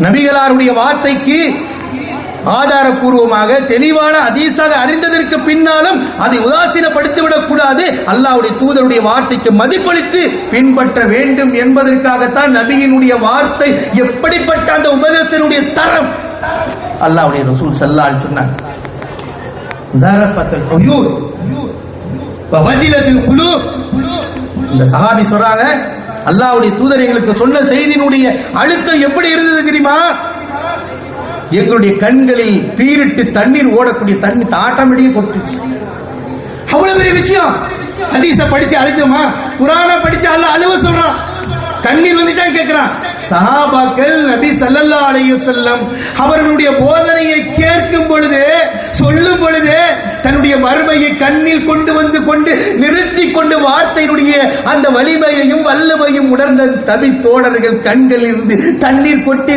நபிகளாருடைய வார்த்தைக்கு ஆதாரபூர்வமாக தெளிவான ஹதீஸாக அறிந்ததற்கு பின்னாலும் அதை உதாசீனப்படுத்திவிடக் கூடாது. அல்லாஹ்வுடைய தூதருடைய வார்த்தைக்கு மதிப்பளித்து பின்பற்ற வேண்டும் என்பதற்காகத்தான் நபியினுடைய வார்த்தை எப்படிப்பட்ட அந்த உபதேசத்தினுடைய தரம் அல்லாஹ்வுடைய ரசூல் ஸல்லல்லாஹு அலைஹி சொன்னார். ஸரஃபத்துல் உயூர் வவஜிலத்துல் குலூப். இந்த சஹாபி சொல்றாங்க, அல்லாஹ்வுடைய தூதர் எங்களுக்கு சொன்ன செய்தியினுடைய அழுத்தம் எப்படி இருந்தது தெரியுமா? எங்களுடைய கண்களில் பீரிட்டு தண்ணீர் ஓடக்கூடிய தண்ணி ஆட்டோமேட்டிக்கா கொட்டுச்சு. அவ்வளவு பெரிய விஷயம். ஹதீஸ படிச்சு அழுதுமா, குர்ஆனை படிச்சு அல்லாஹ் அழுவ சொல்றான், கண்ணீர் வந்துட்டான் கேட்கிறான். சஹாபாக்கள் நபி ஸல்லல்லாஹு அலைஹி வஸல்லம் அவர்களுடைய போதனையை கேட்கும் பொழுது, சொல்லும் பொழுது தன்னுடைய மறுமையை கண்ணில் கொண்டு வந்து கொண்டு நிறுத்தி கொண்டு வார்த்தையினுடைய அந்த வலிமையையும் வல்லமையும் உணர்ந்த தபி தோழர்கள் கண்களில் இருந்து தண்ணீர் கொட்டி